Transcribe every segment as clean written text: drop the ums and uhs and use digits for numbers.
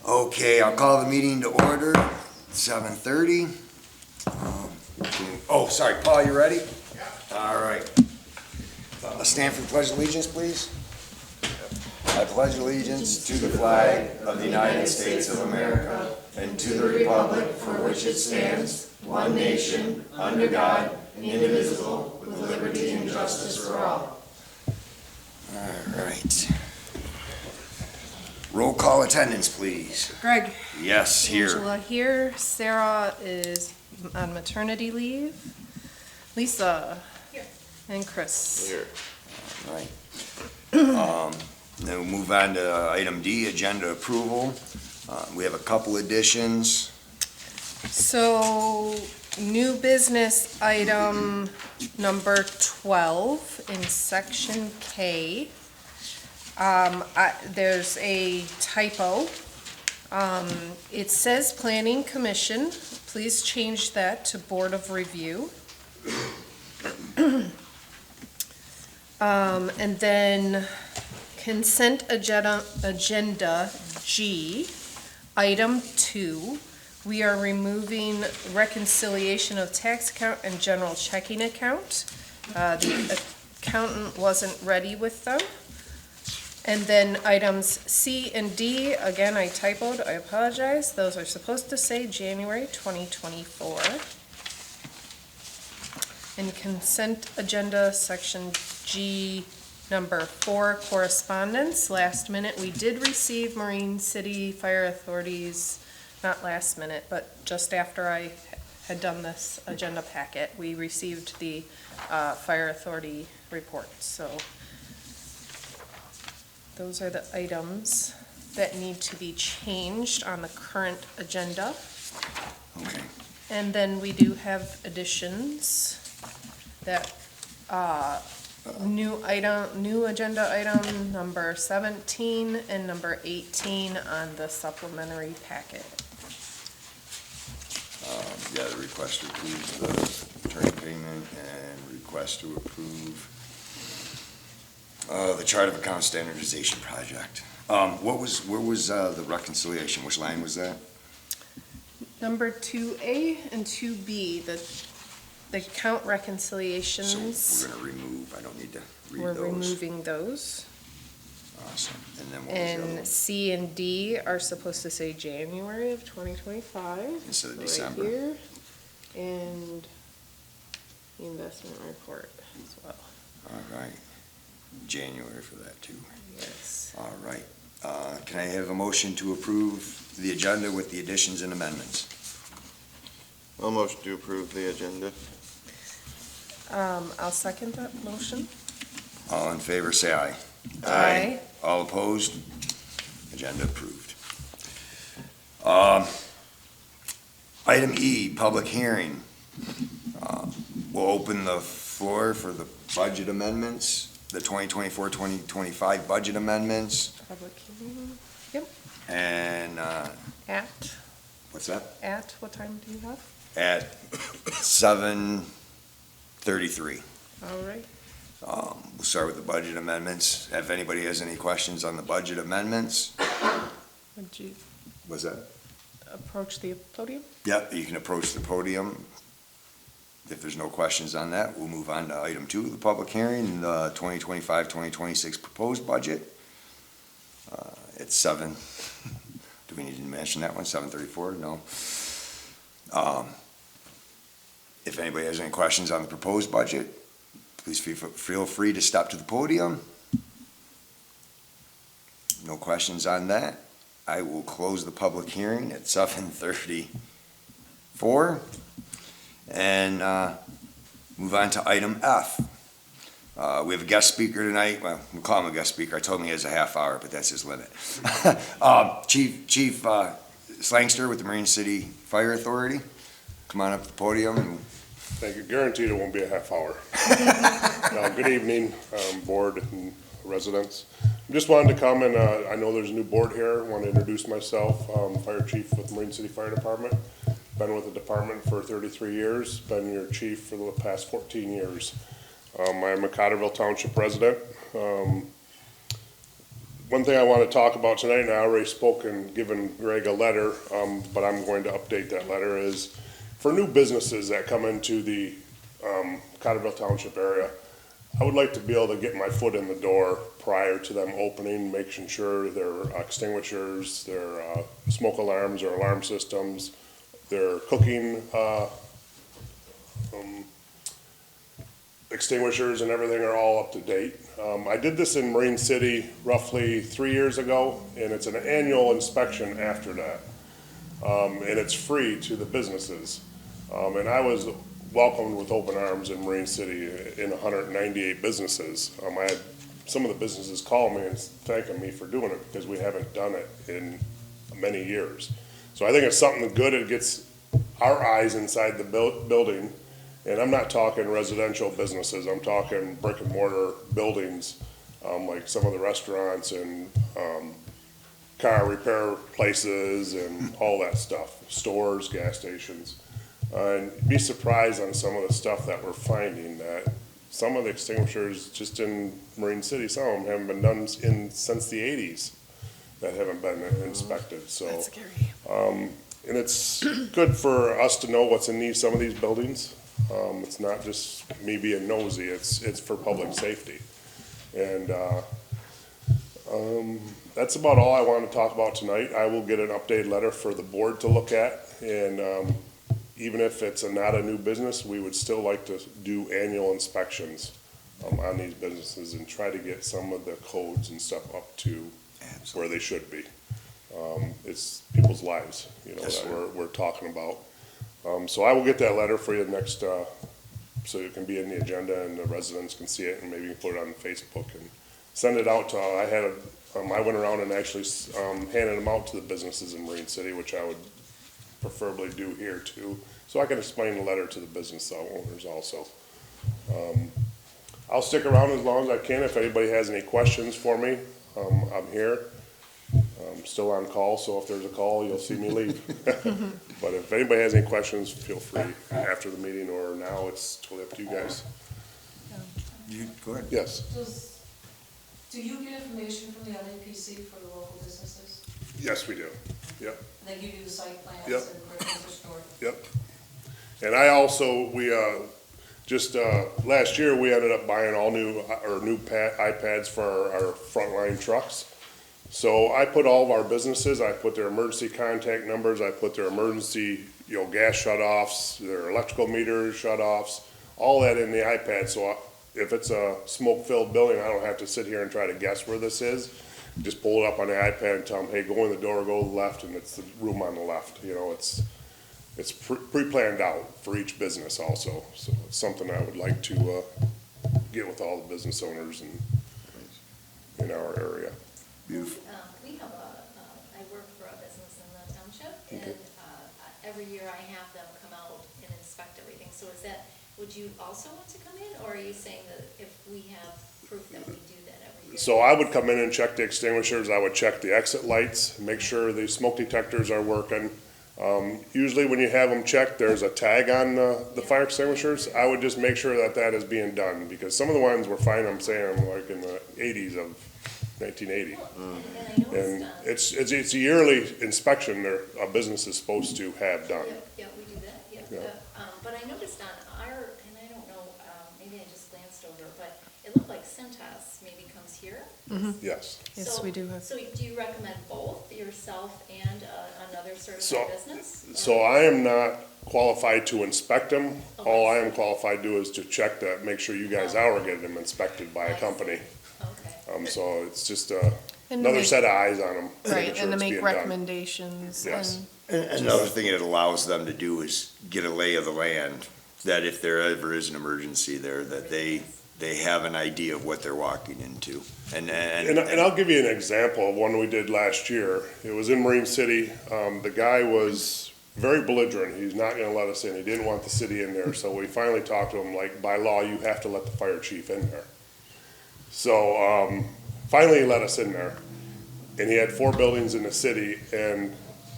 Okay, I'll call the meeting to order, 7:30. Oh, sorry, Paul, you ready? Yeah. All right. Stand for the Pledge of Allegiance, please. I pledge allegiance to the flag of the United States of America and to the republic for which it stands, one nation, under God, indivisible, with liberty and justice for all. All right. Roll call attendance, please. Greg. Yes, here. Angela here. Sarah is on maternity leave. Lisa. Here. And Chris. Here. All right. Then we'll move on to item D, agenda approval. We have a couple additions. So, new business item number 12 in section K. There's a typo. It says Planning Commission. Please change that to Board of Review. And then consent agenda G, item 2. We are removing reconciliation of tax account and general checking account. The accountant wasn't ready with them. And then items C and D, again, I typoed, I apologize. Those are supposed to say January 2024. And consent agenda section G, number 4, correspondence. Last minute, we did receive Marine City Fire Authority's, not last minute, but just after I had done this agenda packet, we received the Fire Authority report. So those are the items that need to be changed on the current agenda. Okay. And then we do have additions that, new agenda item number 17 and number 18 on the supplementary packet. Yeah, the request to approve the attorney payment and request to approve the chart of account standardization project. Where was the reconciliation? Which line was that? Number 2A and 2B, the account reconciliations. So we're gonna remove, I don't need to read those. We're removing those. Awesome. And then what was the other one? And C and D are supposed to say January of 2025. Instead of right December. Here. And the investment report as well. All right. January for that too. Yes. All right. Can I have a motion to approve the agenda with the additions and amendments? I'll motion to approve the agenda. I'll second that motion. All in favor, say aye. Aye. All opposed? Agenda approved. Item E, public hearing. We'll open the floor for the budget amendments, the 2024-2025 budget amendments. Public hearing. Yep. And, At what's that? what time do you have? At 7:33. All right. We'll start with the budget amendments. If anybody has any questions on the budget amendments. Would you What's that? approach the podium? Yep, you can approach the podium. If there's no questions on that, we'll move on to item 2, the public hearing, the 2025-2026 proposed budget. It's 7, do we need to mention that one, 7:34? No. If anybody has any questions on the proposed budget, please feel free to step to the podium. No questions on that. I will close the public hearing at 7:34 and move on to item F. We have a guest speaker tonight. Well, we'll call him a guest speaker. I told him he has a half hour, but that's his limit. Chief Slangster with the Marine City Fire Authority. Come on up to the podium. And Thank you. Guaranteed it won't be a half hour. Good evening, board and residents. Just wanted to come and I know there's a new board here. I want to introduce myself. Fire chief with Marine City Fire Department. Been with the department for 33 years. Been your chief for the past 14 years. I'm a Cottrellville Township resident. one thing I want to talk about tonight, and I already spoke and given Greg a letter, but I'm going to update that letter, is for new businesses that come into the Cottrellville Township area, I would like to be able to get my foot in the door prior to them opening, making sure their extinguishers, their smoke alarms or alarm systems, their cooking extinguishers and everything are all up to date. I did this in Marine City roughly 3 years ago, and it's an annual inspection after that. And it's free to the businesses. And I was welcomed with open arms in Marine City in 198 businesses. I had some of the businesses call me and thanking me for doing it because we haven't done it in many years. So I think it's something good. It gets our eyes inside the building. And I'm not talking residential businesses, I'm talking brick and mortar buildings, like some of the restaurants and car repair places and all that stuff, stores, gas stations. And be surprised on some of the stuff that we're finding, that some of the extinguishers just in Marine City, some of them haven't been done since the 80s that haven't been inspected, so. That's scary. And it's good for us to know what's in some of these buildings. It's not just me being nosy, it's for public safety. And, that's about all I want to talk about tonight. I will get an updated letter for the board to look at, and, even if it's not a new business, we would still like to do annual inspections, on these businesses and try to get some of the codes and stuff up to where they should be. It's people's lives, Yes, that we're talking about. So I will get that letter for you next, so it can be in the agenda and the residents can see it, and maybe put it on Facebook and send it out to, I went around and actually, handed them out to the businesses in Marine City, which I would preferably do here too, so I can explain the letter to the business owners also. I'll stick around as long as I can. If anybody has any questions for me, I'm here. I'm still on call, so if there's a call, you'll see me leave. But if anybody has any questions, feel free after the meeting or now. It's totally up to you guys. You, go ahead. Yes. Do you get information from the LAPC for the local businesses? Yes, we do. Yep. And they give you the site plans Yep. and where things are stored? Yep. And I also, last year, we ended up buying all new iPads for our frontline trucks. So I put all of our businesses, I put their emergency contact numbers, I put their emergency, gas shutoffs, their electrical meters shutoffs, all that in the iPad. So if it's a smoke-filled building, I don't have to sit here and try to guess where this is. Just pull it up on the iPad and tell them, hey, go in the door, go to the left, and it's the room on the left. It's pre-planned out for each business also. So it's something I would like to get with all the business owners in our area. Beautiful. We have I work for a business in the township, and every year I have them come out and inspect everything. So would you also want to come in, or are you saying that if we have proof that we do that every year? So I would come in and check the extinguishers, I would check the exit lights, make sure the smoke detectors are working. Usually when you have them checked, there's a tag on the fire extinguishers. I would just make sure that is being done, because some of the ones we're finding, I'm saying, like in the 80s of 1980. And it's a yearly inspection a business is supposed to have done. Yeah, we do that, yeah. But I noticed on our, and I don't know, maybe I just glanced over, but it looked like Cintas maybe comes here. Yes. Yes, we do have. So do you recommend both, yourself and another certified business? So I am not qualified to inspect them. All I am qualified to do is to check that, make sure you guys are getting them inspected by a company. Okay. So it's just And to another make- set of eyes on them. Right, and to make recommendations. Yes. And Another thing it allows them to do is get a lay of the land, that if there ever is an emergency there, that they have an idea of what they're walking into. And I'll give you an example of one we did last year. It was in Marine City. The guy was very belligerent. He's not gonna let us in. He didn't want the city in there. So we finally talked to him, like, by law, you have to let the fire chief in there. So, finally he let us in there. And he had 4 buildings in the city, and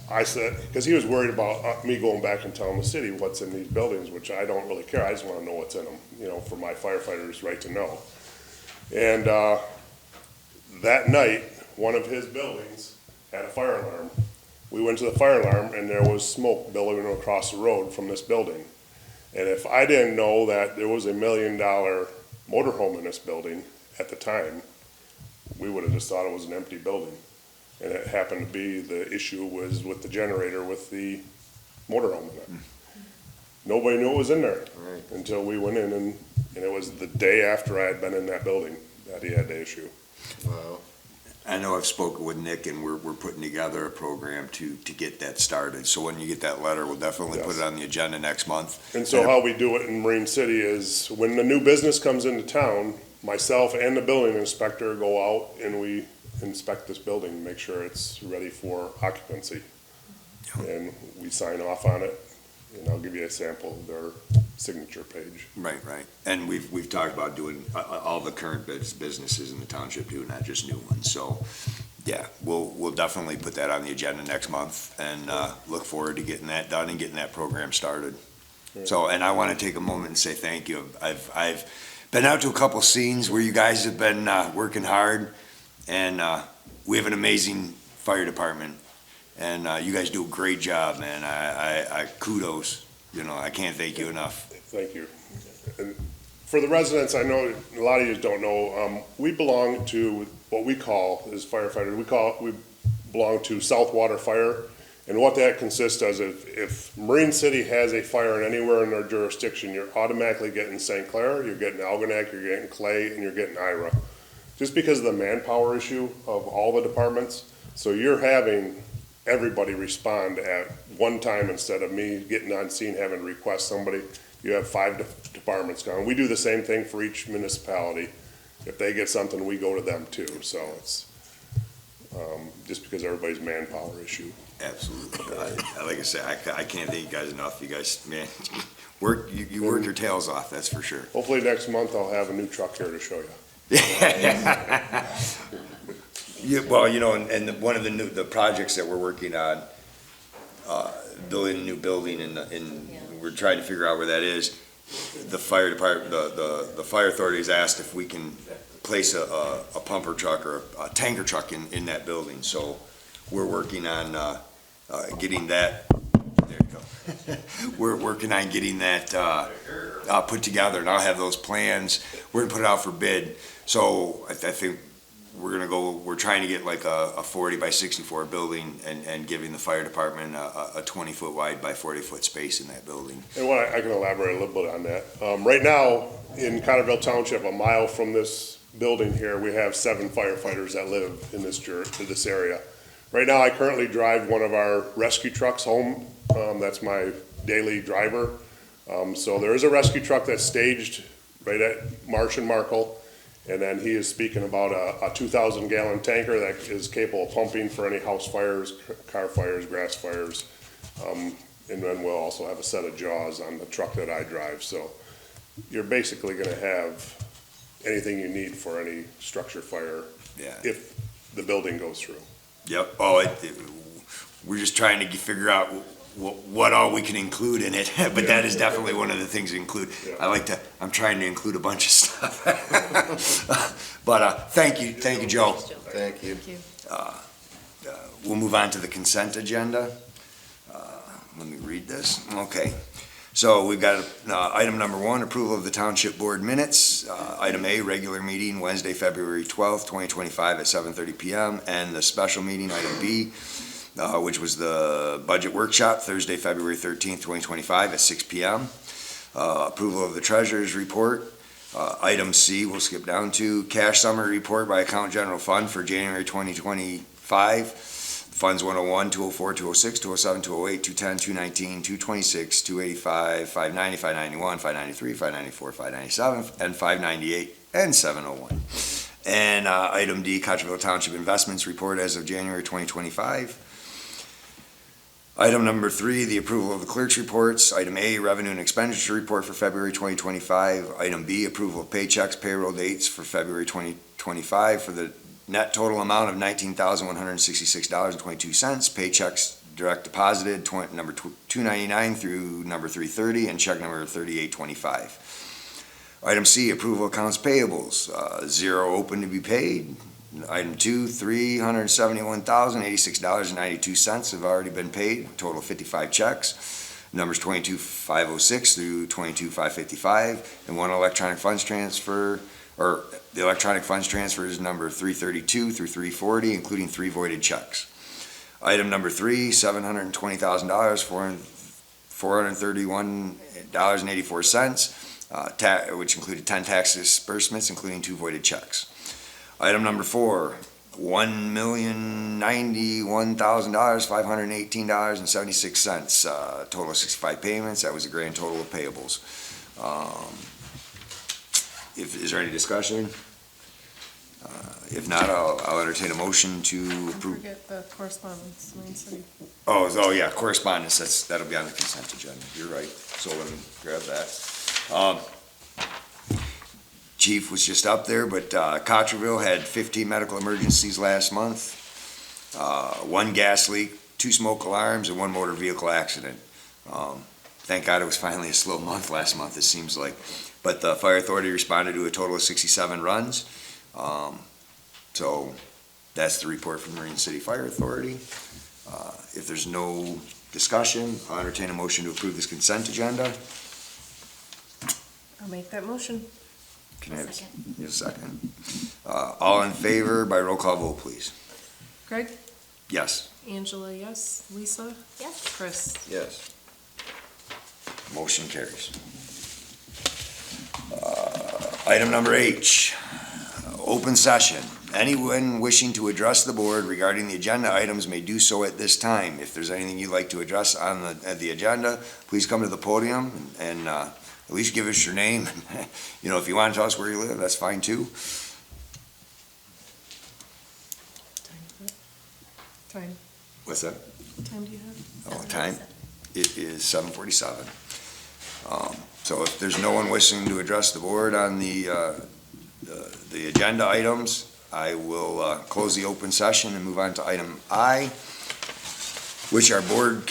I said, because he was worried about me going back and telling the city what's in these buildings, which I don't really care. I just wanna know what's in them, for my firefighters' right to know. And, that night, one of his buildings had a fire alarm. We went to the fire alarm and there was smoke billowing across the road from this building. And if I didn't know that there was $1 million motorhome in this building at the time, we would have just thought it was an empty building. And it happened to be, the issue was with the generator with the motorhome in it. Nobody knew it was in there Right. until we went in, and it was the day after I had been in that building that he had the issue. Wow. I know I've spoken with Nick, and we're putting together a program to get that started. So when you get that letter, we'll definitely put it on the agenda next month. And so how we do it in Marine City is, when the new business comes into town, myself and the building inspector go out and we inspect this building, make sure it's ready for occupancy. And we sign off on it, and I'll give you a sample of their signature page. Right, right. And we've talked about doing all the current businesses in the township too, not just new ones. So, yeah, we'll definitely put that on the agenda next month and look forward to getting that done and getting that program started. So, and I want to take a moment and say thank you. I've been out to a couple scenes where you guys have been working hard, and we have an amazing fire department, and you guys do a great job, man. I kudos. You know, I can't thank you enough. Thank you. And for the residents, I know a lot of you don't know, we belong to what we call, as firefighters, we belong to Southwater Fire. And what that consists of, if Marine City has a fire anywhere in their jurisdiction, you're automatically getting St. Clair, you're getting Algonac, you're getting Clay, and you're getting Ira. Just because of the manpower issue of all the departments. So you're having everybody respond at one time instead of me getting on scene having to request somebody. You have 5 departments going. We do the same thing for each municipality. If they get something, we go to them too. So it's just because everybody's manpower issue. Absolutely. Like I said, I can't thank you guys enough. You guys, man, you work your tails off, that's for sure. Hopefully next month I'll have a new truck here to show you. Yeah, well, you know, and one of the projects that we're working on, building a new building, and we're trying to figure out where that is. The fire department, the fire authority has asked if we can place a pumper truck or a tanker truck in that building. So we're working on getting that. There you go. We're working on getting that put together, and I'll have those plans. We're gonna put it out for bid. So I think we're trying to get like a 40 by 64 building and giving the fire department a 20-foot wide by 40-foot space in that building. And what I can elaborate a little bit on that. Right now, in Cottrellville Township, a mile from this building here, we have 7 firefighters that live in this area. Right now, I currently drive one of our rescue trucks home. That's my daily driver. So there is a rescue truck that's staged right at Marsh and Markle. And then he is speaking about a 2,000-gallon tanker that is capable of pumping for any house fires, car fires, grass fires. And then we'll also have a set of jaws on the truck that I drive. So you're basically going to have anything you need for any structure fire if the building goes through. Yep. Oh, we're just trying to figure out what all we can include in it, but that is definitely one of the things to include. Yeah. I'm trying to include a bunch of stuff. But thank you, Joe. Thank you. We'll move on to the consent agenda. Let me read this. Okay. So we've got item number 1, approval of the Township Board minutes. Item A, regular meeting, Wednesday, February 12th, 2025 at 7:30 p.m. And the special meeting, item B, which was the budget workshop, Thursday, February 13th, 2025 at 6 p.m. Approval of the treasurer's report. Item C, we'll skip down to cash summary report by account general fund for January 2025. Funds 101, 204, 206, 207, 208, 210, 219, 226, 285, 590, 591, 593, 594, 597, and 598, and 701. And item D, Cottrellville Township Investments Report as of January 2025. Item number 3, the approval of the clerk's reports. Item A, revenue and expenditure report for February 2025. Item B, approval of paychecks, payroll dates for February 2025 for the net total amount of $19,166.22. Paychecks direct deposited, number 299 through number 330, and check number 3825. Item C, approval of accounts payables. 0 open to be paid, Item 2, $371,086.92 have already been paid, a total of 55 checks. Numbers 22,506 through 22,555, and one electronic funds transfer, or the electronic funds transfer is number 332 through 340, including 3 voided checks. Item number 3, $720,000, $431.84, which included 10 tax disbursements, including 2 voided checks. Item number 4, $1,091,518.76, total of 65 payments. That was a grand total of payables. Is there any discussion? If not, I'll entertain a motion to Don't approve. forget the correspondence, Marine City. Oh, yeah, correspondence, that'll be on the consent agenda. You're right. So let me grab that. Chief was just up there, but Cottrellville had 15 medical emergencies last month. 1 gas leak, 2 smoke alarms, and 1 motor vehicle accident. Thank God it was finally a slow month last month, it seems like. But the fire authority responded to a total of 67 runs. So that's the report from Marine City Fire Authority. If there's no discussion, I'll entertain a motion to approve this consent agenda. I'll make that motion. Can I have Second. a second? All in favor by roll call vote, please. Greg? Yes. Angela, yes. Lisa? Yes. Chris? Yes. Motion carries. Item number H, open session. Anyone wishing to address the board regarding the agenda items may do so at this time. If there's anything you'd like to address on the agenda, please come to the podium and at least give us your name. You know, if you want to tell us where you live, that's fine too. Time. What's that? What time do you have? Oh, time? It is 7:47. So if there's no one wishing to address the board on the agenda items, I will close the open session and move on to item I, which are boards,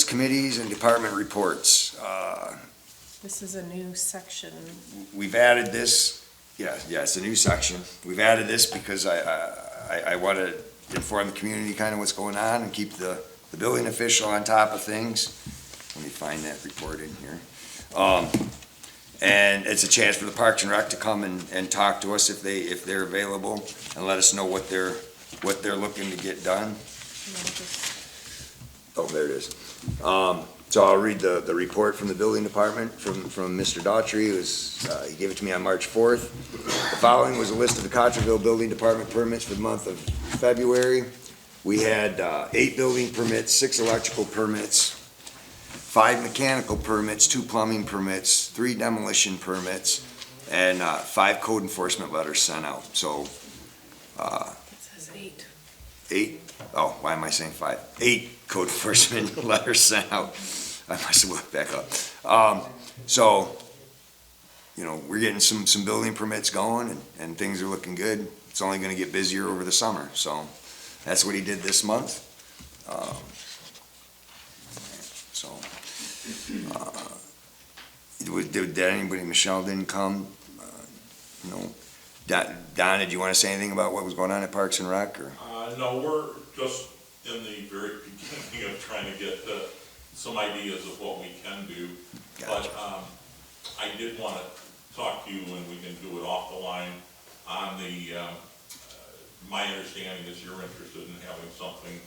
committees, and department reports. This is a new section. We've added this, yeah, it's a new section. We've added this because I want to inform the community kind of what's going on and keep the building official on top of things. Let me find that report in here. And it's a chance for the Parks and Rec to come and talk to us if they're available and let us know what they're looking to get done. Oh, there it is. So I'll read the report from the building department from Mr. Daughtry. He gave it to me on March 4th. The following was a list of the Cottrellville Building Department permits for the month of February. We had 8 building permits, 6 electrical permits, 5 mechanical permits, 2 plumbing permits, 3 demolition permits, and 5 code enforcement letters sent out. So, It says 8. 8, oh, why am I saying 5? 8 code enforcement letters sent out. I must have looked back up. So, you know, we're getting some building permits going and things are looking good. It's only gonna get busier over the summer, so that's what he did this month. Did anybody, Michelle didn't come? No. Don, did you want to say anything about what was going on at Parks and Rec, or? No, we're just in the very beginning of trying to get some ideas of what we can do. Gotcha. But I did want to talk to you, and we can do it off the line, on the, my understanding is you're interested in having something,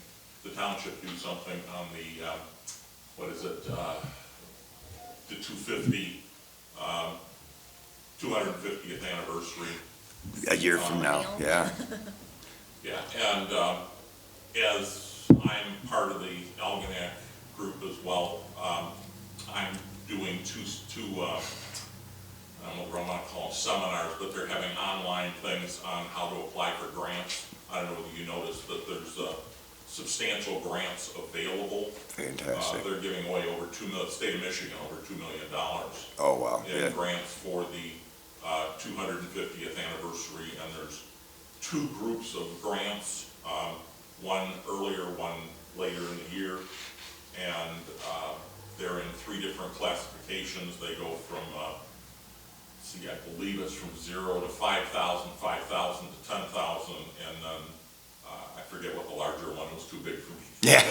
the township do something on the, what is it, the 250th anniversary. A year from now, yeah. Yeah, and as I'm part of the Algonac group as well, I'm doing two I don't know what I want to call them seminars, but they're having online things on how to apply for grants. I don't know whether you noticed that there's substantial grants available. Fantastic. They're giving away over state of Michigan, over $2 million. Oh, wow, In yeah. grants for the 250th anniversary, and there's 2 groups of grants, one earlier, one later in the year, and they're in 3 different classifications. They go from see, I believe it's from 0 to 5,000, 5,000 to 10,000, and then, I forget what the larger one was, too big for me. Yeah.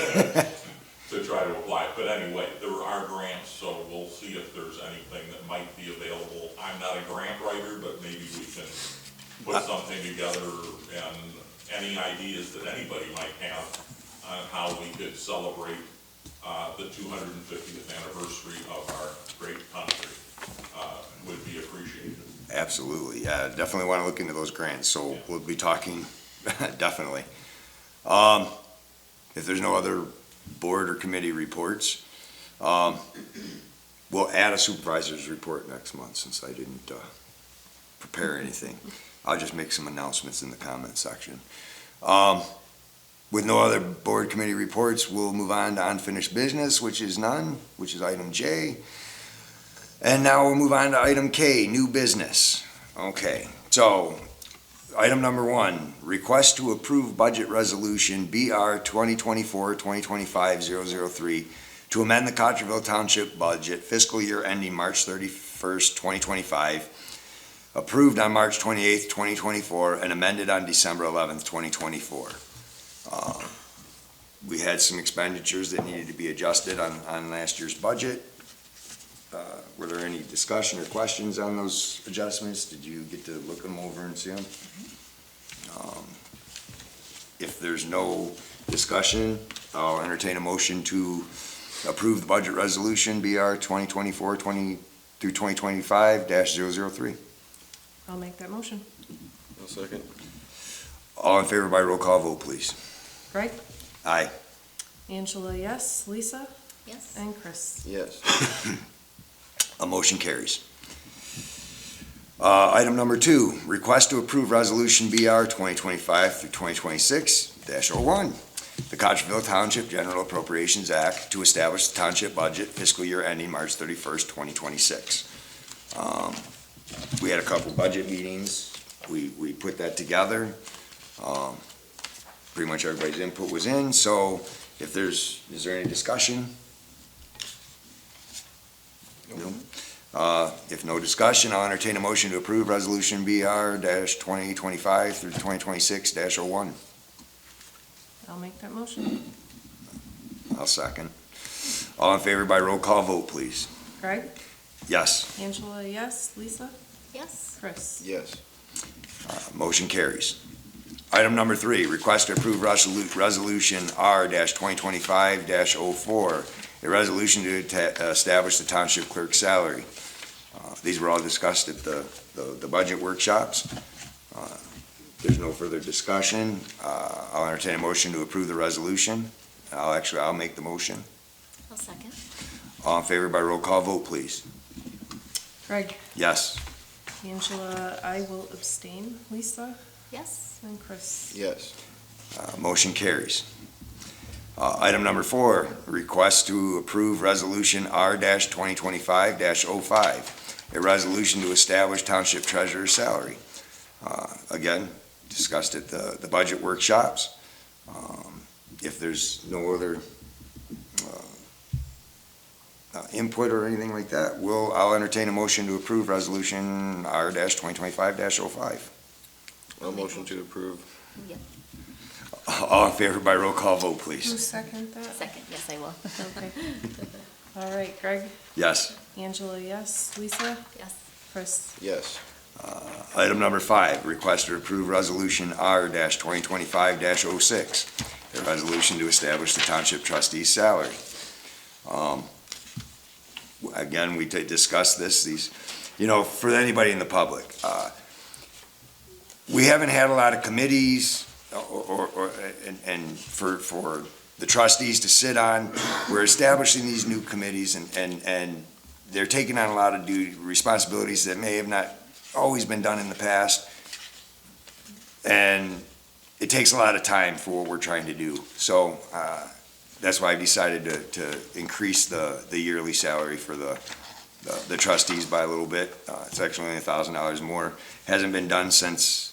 To try to apply, but anyway, there are grants, so we'll see if there's anything that might be available. I'm not a grant writer, but maybe we can put something together, and any ideas that anybody might have on how we could celebrate the 250th anniversary of our great country would be appreciated. Absolutely, yeah, definitely want to look into those grants, so we'll be talking, definitely. If there's no other board or committee reports, we'll add a supervisor's report next month, since I didn't prepare anything. I'll just make some announcements in the comment section. With no other board committee reports, we'll move on to unfinished business, which is none, which is item J. And now we'll move on to item K, new business. Okay, so item number 1, request to approve budget resolution BR 2024-2025-003 to amend the Cottrellville Township budget fiscal year ending March 31st, 2025, approved on March 28th, 2024, and amended on December 11th, 2024. We had some expenditures that needed to be adjusted on last year's budget. Were there any discussion or questions on those adjustments? Did you get to look them over and see them? If there's no discussion, I'll entertain a motion to approve the budget resolution BR 2024-2025-003. I'll make that motion. I'll second. All in favor by roll call vote, please. Greg? Aye. Angela, yes. Lisa? Yes? And Chris? Yes. A motion carries. Item number 2, request to approve resolution BR 2025-2026-01, the Cottrellville Township General Appropriations Act to establish the township budget fiscal year ending March 31st, 2026. We had a couple budget meetings. We put that together. Pretty much everybody's input was in, so is there any discussion? No. If no discussion, I'll entertain a motion to approve resolution BR-2025 through 2026-01. I'll make that motion. I'll second. All in favor by roll call vote, please. Greg? Yes. Angela, yes. Lisa? Yes? Chris? Yes. Motion carries. Item number 3, request to approve resolution R-2025-04, a resolution to establish the township clerk's salary. These were all discussed at the budget workshops. There's no further discussion. I'll entertain a motion to approve the resolution. I'll make the motion. I'll second. All in favor by roll call vote, please. Greg? Yes. Angela, I will abstain. Lisa? Yes? And Chris? Yes. Motion carries. Item number 4, request to approve resolution R-2025-05, a resolution to establish township treasurer's salary. Again, discussed at the budget workshops. If there's no other input or anything like that, I'll entertain a motion to approve resolution R-2025-05. I'll motion to approve. Yeah. All in favor by roll call vote, Who please. seconded that? Second, yes, I will. Okay. All right, Greg? Yes. Angela, yes. Lisa? Yes? Chris? Yes. Item number 5, request to approve resolution R-2025-06, a resolution to establish the township trustee's salary. Again, we discussed this, for anybody in the public. We haven't had a lot of committees and for the trustees to sit on. We're establishing these new committees and they're taking on a lot of responsibilities that may have not always been done in the past. And it takes a lot of time for what we're trying to do. So that's why I decided to increase the yearly salary for the trustees by a little bit. It's actually only $1,000 more. Hasn't been done since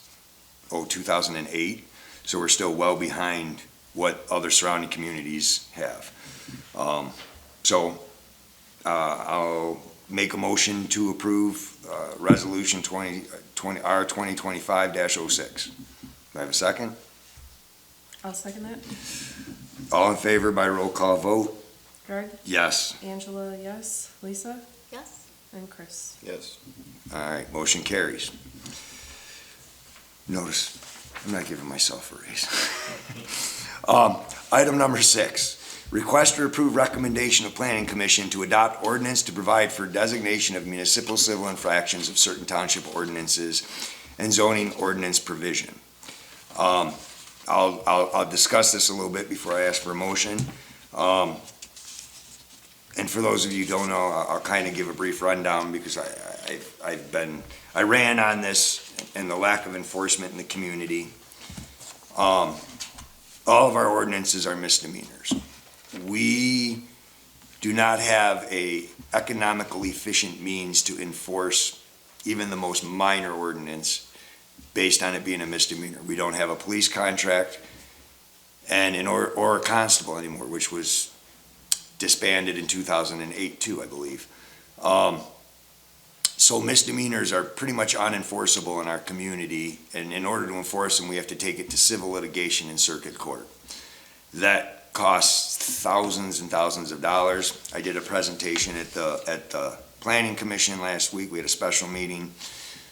2008, so we're still well behind what other surrounding communities have. I'll make a motion to approve Resolution R 2025-06. Do I have a second? I'll second that. All in favor by roll call vote? Greg? Yes. Angela, yes. Lisa? Yes? And Chris? Yes. All right, motion carries. Notice, I'm not giving myself a raise. Item number 6, request to approve recommendation of Planning Commission to adopt ordinance to provide for designation of municipal civil infractions of certain township ordinances and zoning ordinance provision. I'll discuss this a little bit before I ask for a motion. And for those of you who don't know, I'll kind of give a brief rundown because I ran on this and the lack of enforcement in the community. All of our ordinances are misdemeanors. We do not have a economical efficient means to enforce even the most minor ordinance based on it being a misdemeanor. We don't have a police contract or a constable anymore, which was disbanded in 2008 too, I believe. So misdemeanors are pretty much unenforceable in our community, and in order to enforce them, we have to take it to civil litigation in circuit court. That costs thousands and thousands of dollars. I did a presentation at the Planning Commission last week. We had a special meeting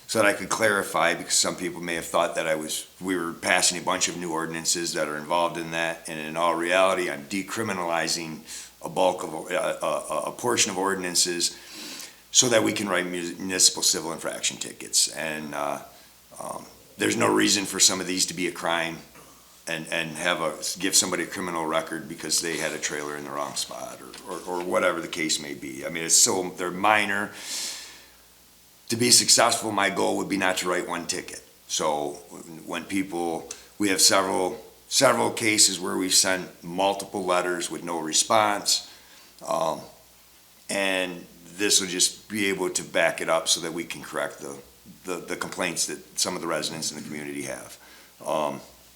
so that I could clarify, because some people may have thought that we were passing a bunch of new ordinances that are involved in that, and in all reality, I'm decriminalizing a bulk of a portion of ordinances so that we can write municipal civil infraction tickets. And there's no reason for some of these to be a crime and give somebody a criminal record because they had a trailer in the wrong spot or whatever the case may be. I mean, they're minor. To be successful, my goal would be not to write one ticket. So when we have several cases where we've sent multiple letters with no response, and this will just be able to back it up so that we can correct the complaints that some of the residents in the community have.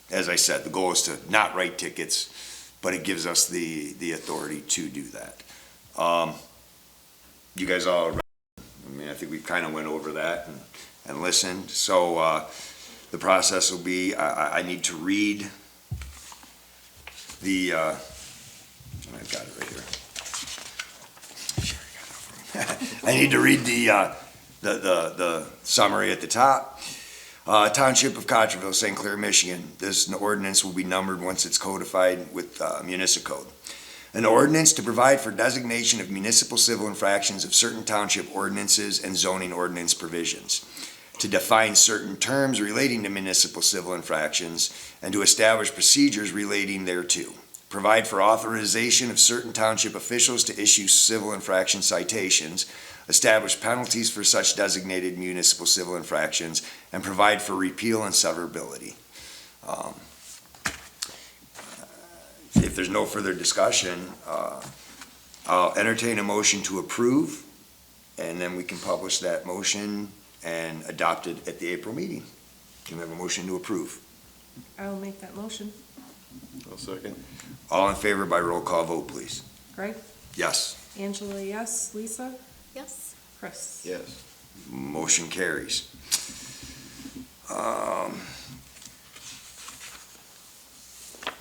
As I said, the goal is to not write tickets, but it gives us the authority to do that. You guys all, I mean, I think we kind of went over that and listened. So the process will be, I need to read I've got it right here. Sure, I got it over. I need to read the summary at the top. Township of Cottrellville, St. Clair, Michigan. This ordinance will be numbered once it's codified with municipal code. An ordinance to provide for designation of municipal civil infractions of certain township ordinances and zoning ordinance provisions, to define certain terms relating to municipal civil infractions, and to establish procedures relating thereto. Provide for authorization of certain township officials to issue civil infraction citations, establish penalties for such designated municipal civil infractions, and provide for repeal and severability. If there's no further discussion, I'll entertain a motion to approve, and then we can publish that motion and adopt it at the April meeting. Can we have a motion to approve? I'll make that motion. I'll second. All in favor by roll call vote, please. Greg? Yes. Angela, yes. Lisa? Yes? Chris? Yes. Motion carries.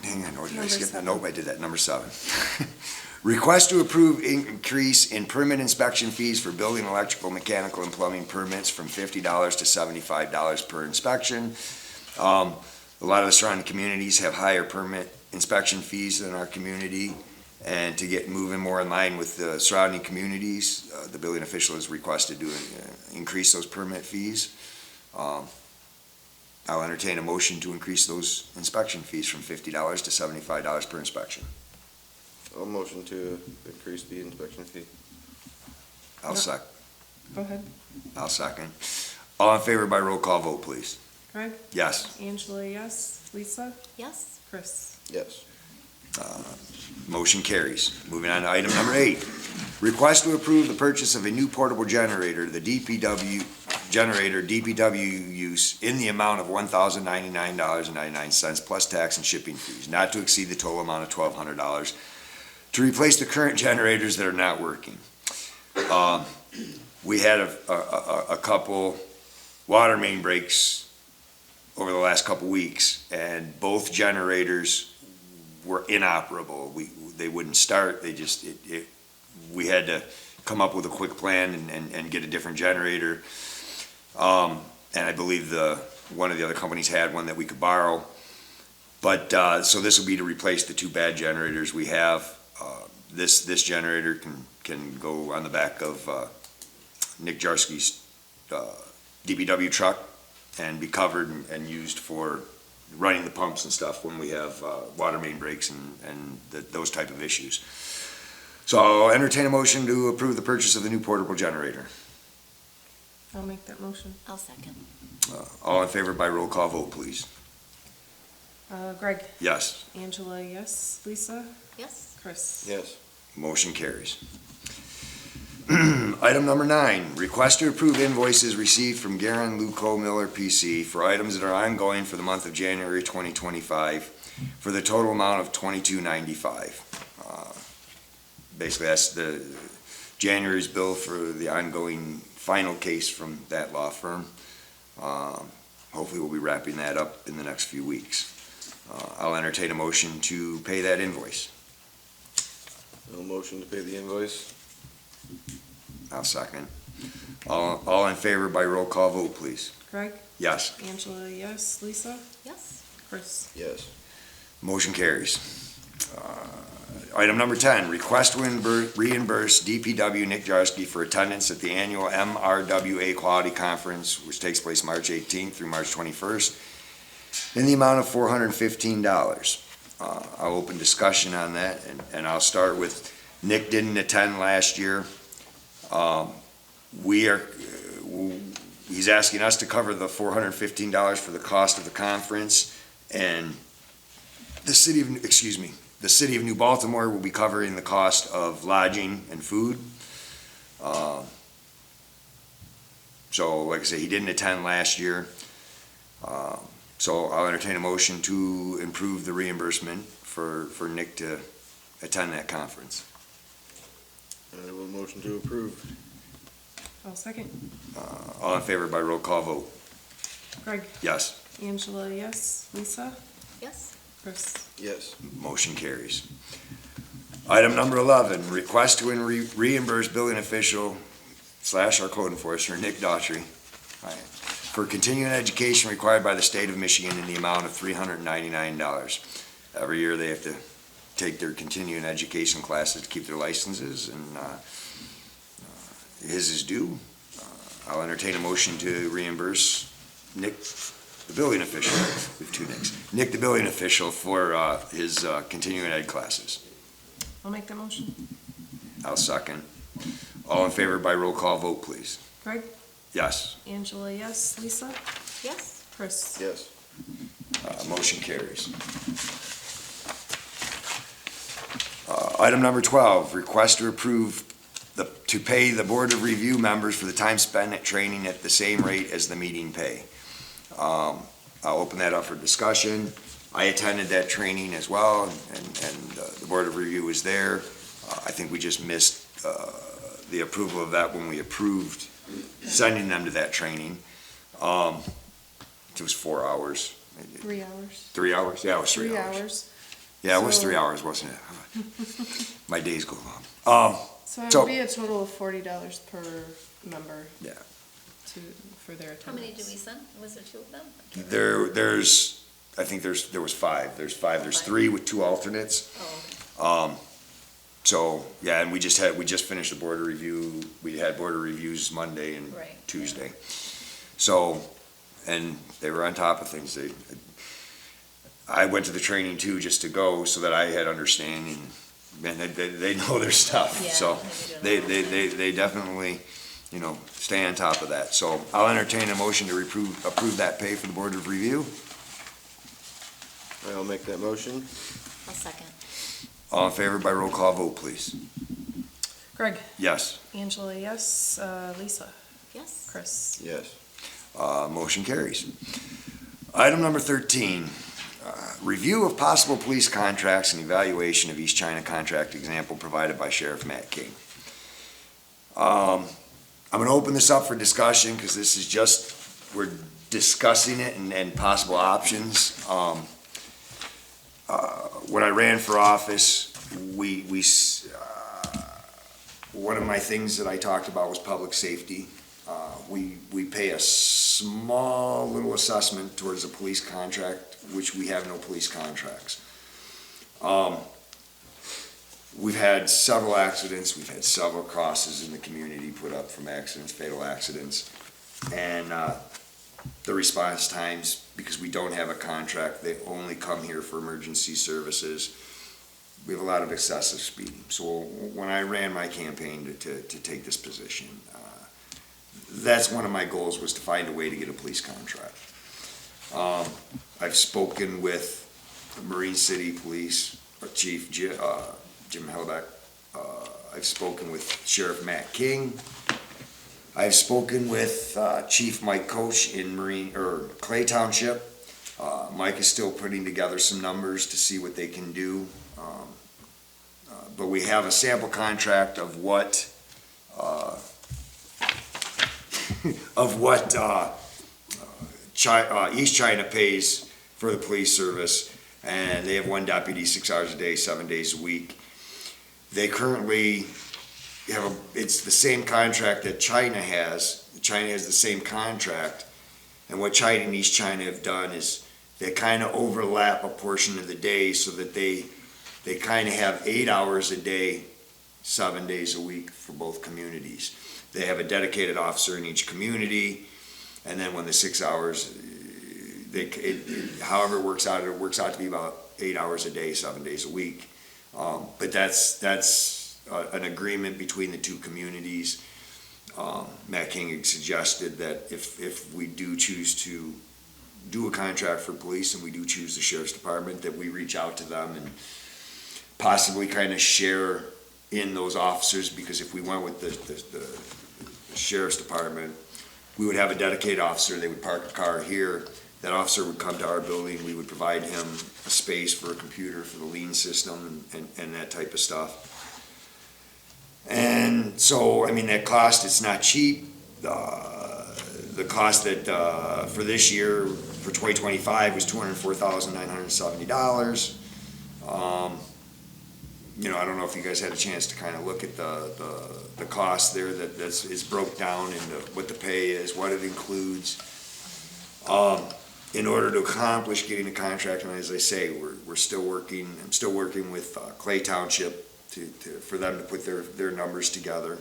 Hang on, or did I Number skip that? 7. Nope, I did that. Number 7. Request to approve increase in permit inspection fees for building, electrical, mechanical, and plumbing permits from $50 to $75 per inspection. A lot of the surrounding communities have higher permit inspection fees than our community, and to get moving more in line with the surrounding communities, the building official has requested to increase those permit fees. I'll entertain a motion to increase those inspection fees from $50 to $75 per inspection. I'll motion to increase the inspection fee. I'll second. Go ahead. I'll second. All in favor by roll call vote, please. Greg? Yes. Angela, yes. Lisa? Yes? Chris? Yes. Motion carries. Moving on to item number 8. Request to approve the purchase of a new portable generator, the DPW use, in the amount of $1,099.99 plus tax and shipping fees, not to exceed the total amount of $1,200, to replace the current generators that are not working. we had a couple water main breaks over the last couple weeks, and both generators were inoperable. They wouldn't start, we had to come up with a quick plan and get a different generator. And I believe one of the other companies had one that we could borrow. But, so this will be to replace the two bad generators we have. This generator can go on the back of Nick Jarsky's DPW truck and be covered and used for running the pumps and stuff when we have water main breaks and those type of issues. So I'll entertain a motion to approve the purchase of the new portable generator. I'll make that motion. I'll second. All in favor by roll call vote, please. Greg? Yes. Angela, yes. Lisa? Yes? Chris? Yes. Motion carries. Item number 9, request to approve invoices received from Garen Luco Miller PC for items that are ongoing for the month of January 2025 for the total amount of $22.95. Basically, that's the January's bill for the ongoing final case from that law firm. Hopefully, we'll be wrapping that up in the next few weeks. I'll entertain a motion to pay that invoice. No motion to pay the invoice? I'll second. All in favor by roll call vote, please. Greg? Yes. Angela, yes. Lisa? Yes? Chris? Yes. Motion carries. Item number 10, request to reimburse DPW Nick Jarsky for attendance at the annual MRWA Quality Conference, which takes place March 18th through March 21st, in the amount of $415. I'll open discussion on that, and I'll start with Nick didn't attend last year. He's asking us to cover the $415 for the cost of the conference, and the city of New Baltimore will be covering the cost of lodging and food. So, like I say, he didn't attend last year. So I'll entertain a motion to improve the reimbursement for Nick to attend that conference. I will motion to approve. I'll second. All in favor by roll call vote? Greg? Yes. Angela, yes. Lisa? Yes? Chris? Yes. Motion carries. Item number 11, request to reimburse building official / our code enforcer, Nick Daughtry, for continuing education required by the state of Michigan in the amount of $399. Every year they have to take their continuing education classes to keep their licenses, and his is due. I'll entertain a motion to reimburse Nick, the building official, we have two Nicks, Nick, the building official, for his continuing ed classes. I'll make that motion. I'll second. All in favor by roll call vote, please. Greg? Yes. Angela, yes. Lisa? Yes? Chris? Yes. Motion carries. Item number 12, request to approve to pay the Board of Review members for the time spent at training at the same rate as the meeting pay. I'll open that up for discussion. I attended that training as well, and the Board of Review was there. I think we just missed the approval of that when we approved sending them to that training. It was 4 hours. 3 hours. 3 hours? Yeah, it was 3 3 hours. hours. Yeah, it was So- 3 hours, wasn't it? My days go long. So it So- would be a total of $40 per member. Yeah. For their attendance. How many did we send? Was there 2 of them? I can't I think there was 5. There's 5. There's 3 with 2 alternates. Oh, okay. So, yeah, and we just finished the Board of Review. We had Board of Reviews Monday and Right. Tuesday. So, and they were on top of things. I went to the training too, just to go, so that I had understanding. Man, they know their stuff. Yeah, So they do. they definitely, stay on top of that. So I'll entertain a motion to approve that pay for the Board of Review. I'll make that motion. I'll second. All in favor by roll call vote, please. Greg? Yes. Angela, yes. Lisa? Yes? Chris? Yes. Motion carries. Item number 13, review of possible police contracts and evaluation of East China contract example provided by Sheriff Matt King. I'm gonna open this up for discussion, because this is just, we're discussing it and possible options. When I ran for office, one of my things that I talked about was public safety. We pay a small little assessment towards a police contract, which we have no police contracts. We've had several accidents, we've had several crosses in the community put up from accidents, fatal accidents. And the response times, because we don't have a contract, they only come here for emergency services. We have a lot of excessive speeding. So when I ran my campaign to take this position, that's one of my goals, was to find a way to get a police contract. I've spoken with the Marine City Police Chief Jim Helbeck. I've spoken with Sheriff Matt King. I've spoken with Chief Mike Koch in Clay Township. Mike is still putting together some numbers to see what they can do. But we have a sample contract of what East China pays for the police service, and they have one deputy 6 hours a day, 7 days a week. They currently it's the same contract that China has. China has the same contract, and what China and East China have done is they kind of overlap a portion of the day, so that they kind of have 8 hours a day, 7 days a week for both communities. They have a dedicated officer in each community, and then when the 6 hours, however it works out to be about 8 hours a day, 7 days a week. But that's an agreement between the two communities. Matt King had suggested that if we do choose to do a contract for police, and we do choose the sheriff's department, that we reach out to them and possibly kind of share in those officers, because if we went with the sheriff's department, we would have a dedicated officer. They would park a car here. That officer would come to our building. We would provide him a space for a computer, for the lien system, and that type of stuff. And so, I mean, that cost, it's not cheap. The cost that for this year, for 2025, was $204,970. I don't know if you guys had a chance to kind of look at the cost there that's broke down into what the pay is, what it includes. In order to accomplish getting a contract, and as I say, I'm still working with Clay Township for them to put their numbers together.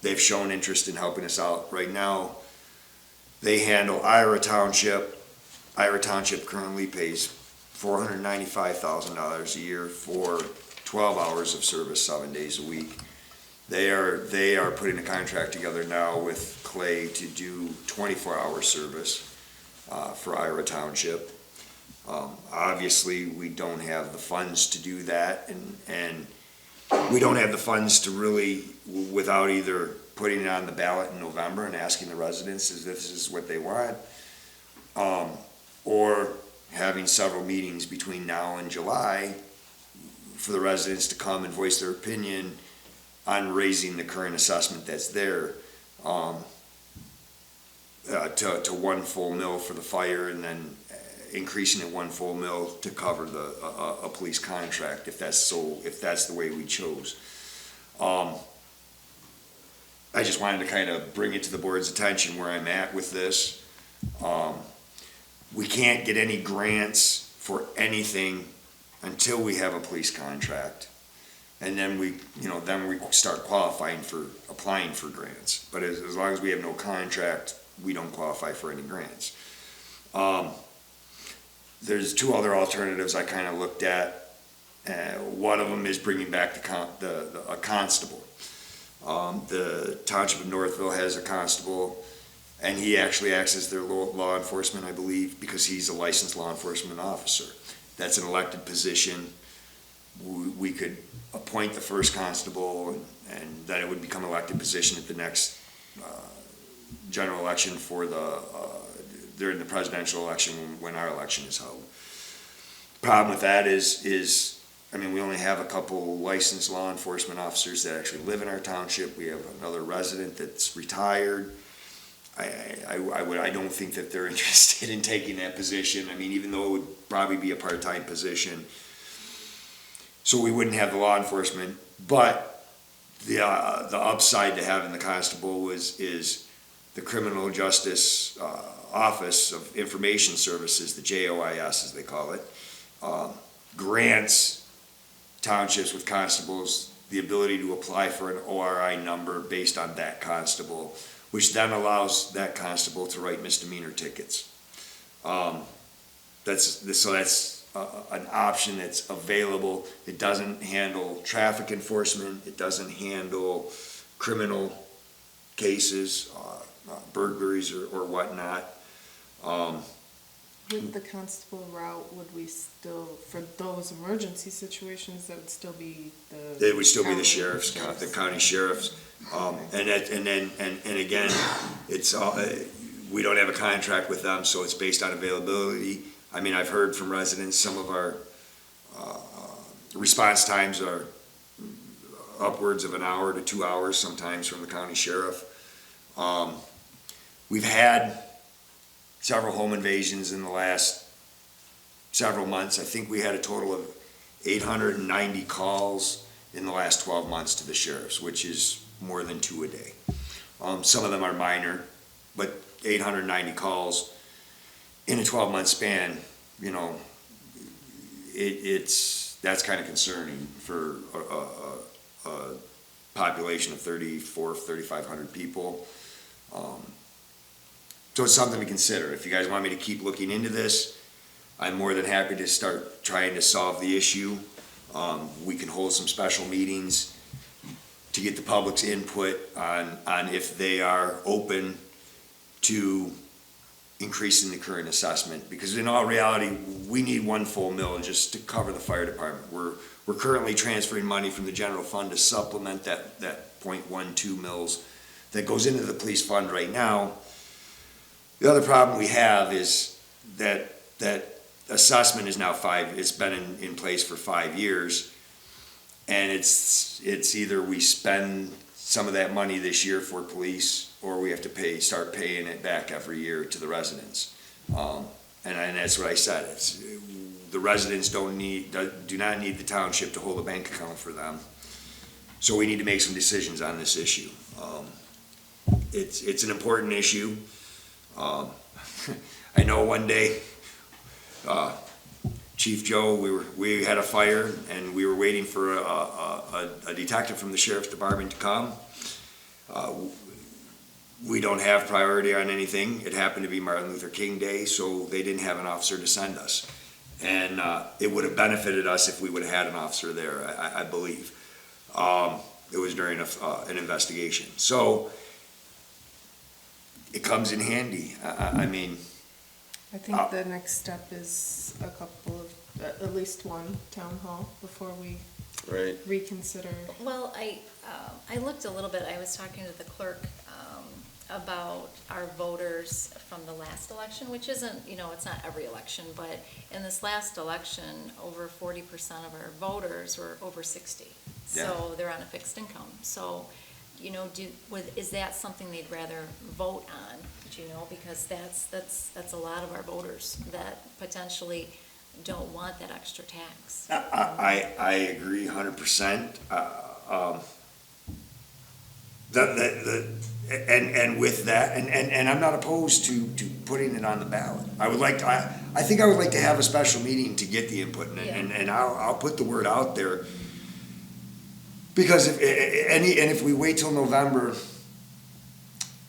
They've shown interest in helping us out. Right now, they handle Ira Township. Ira Township currently pays $495,000 a year for 12 hours of service, 7 days a week. They are putting a contract together now with Clay to do 24-hour service for Ira Township. Obviously, we don't have the funds to do that, and we don't have the funds to really, without either putting it on the ballot in November and asking the residents if this is what they want, or having several meetings between now and July for the residents to come and voice their opinion on raising the current assessment that's there to 1 full mil for the fire, and then increasing it 1 full mil to cover a police contract, if that's the way we chose. I just wanted to kind of bring it to the board's attention where I'm at with this. We can't get any grants for anything until we have a police contract. And then we start applying for grants. But as long as we have no contract, we don't qualify for any grants. There's 2 other alternatives I kind of looked at. One of them is bringing back a constable. The Township of Northville has a constable, and he actually acts as their law enforcement, I believe, because he's a licensed law enforcement officer. That's an elected position. We could appoint the first constable, and then it would become an elected position at the next general election during the presidential election when our election is held. Problem with that is I mean, we only have a couple licensed law enforcement officers that actually live in our township. We have another resident that's retired. I don't think that they're interested in taking that position. I mean, even though it would probably be a part-time position. So we wouldn't have the law enforcement, but the upside to having the constable is the Criminal Justice Office of Information Services, the JOIS as they call it, grants townships with constables the ability to apply for an ORI number based on that constable, which then allows that constable to write misdemeanor tickets. That's an option that's available. It doesn't handle traffic enforcement. It doesn't handle criminal cases, burglaries or whatnot. With the constable route, would we still, for those emergency situations, that would still be the? It would still be the county sheriffs, the county sheriffs. And again, it's, we don't have a contract with them, so it's based on availability. I mean, I've heard from residents, some of our response times are upwards of an hour to 2 hours sometimes from the county sheriff. We've had several home invasions in the last several months. I think we had a total of 890 calls in the last 12 months to the sheriffs, which is more than 2 a day. Some of them are minor, but 890 calls in a 12-month span, you know, that's kind of concerning for a population of 3,500 people. So it's something to consider. If you guys want me to keep looking into this, I'm more than happy to start trying to solve the issue. We can hold some special meetings to get the public's input on if they are open to increasing the current assessment. Because in all reality, we need one full mill just to cover the fire department. We're currently transferring money from the general fund to supplement that 0.12 mills that goes into the police fund right now. The other problem we have is that assessment is now it's been in place for 5 years. And it's either we spend some of that money this year for police, or we have to start paying it back every year to the residents. And that's what I said. The residents do not need the township to hold a bank account for them. So we need to make some decisions on this issue. It's an important issue. I know one day, Chief Joe, we had a fire and we were waiting for a detective from the sheriff's department to come. We don't have priority on anything. It happened to be Martin Luther King Day, so they didn't have an officer to send us. And it would have benefited us if we would have had an officer there, I believe. It was during an investigation. So it comes in handy. I mean, I think the next step is a couple of, at least one town hall before we Right. reconsider. Well, I looked a little bit, I was talking to the clerk about our voters from the last election, which isn't, it's not every election, but in this last election, over 40% of our voters were over 60. So they're on a fixed income. So, is that something they'd rather vote on, because that's a lot of our voters that potentially don't want that extra tax. I agree 100%. And with that, and I'm not opposed to putting it on the ballot. I think I would like to have a special meeting to get the input, and I'll put the word out there. Because if we wait till November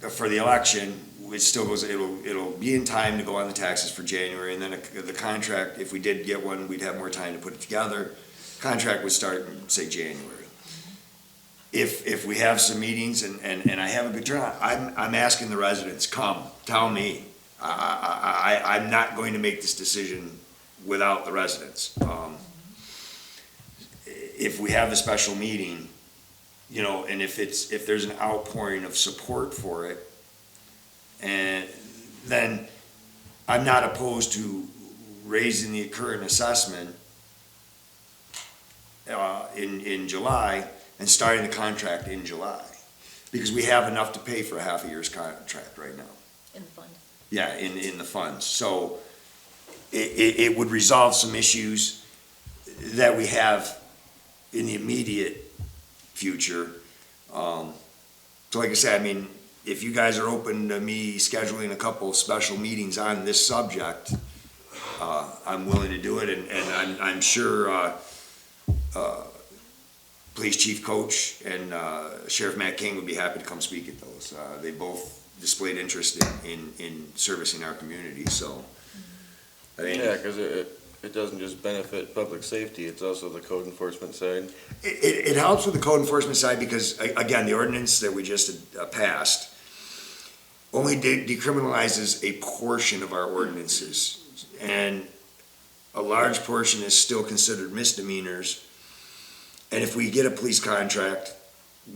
for the election, it still goes, it'll be in time to go on the taxes for January, and then the contract, if we did get one, we'd have more time to put it together. Contract would start in, say, January. If we have some meetings and I have a good turnout, I'm asking the residents, come, tell me. I'm not going to make this decision without the residents. If we have a special meeting, and if there's an outpouring of support for it, and then I'm not opposed to raising the current assessment in July and starting the contract in July. Because we have enough to pay for a half a year's contract right now. In the fund. Yeah, in the funds. So it would resolve some issues that we have in the immediate future. So like I said, I mean, if you guys are open to me scheduling a couple of special meetings on this subject, I'm willing to do it, and I'm sure Police Chief Coach and Sheriff Matt King would be happy to come speak at those. They both displayed interest in servicing our community, so. I mean, Yeah, because it doesn't just benefit public safety, it's also the code enforcement side. It helps with the code enforcement side because, again, the ordinance that we just passed only decriminalizes a portion of our ordinances. And a large portion is still considered misdemeanors. And if we get a police contract,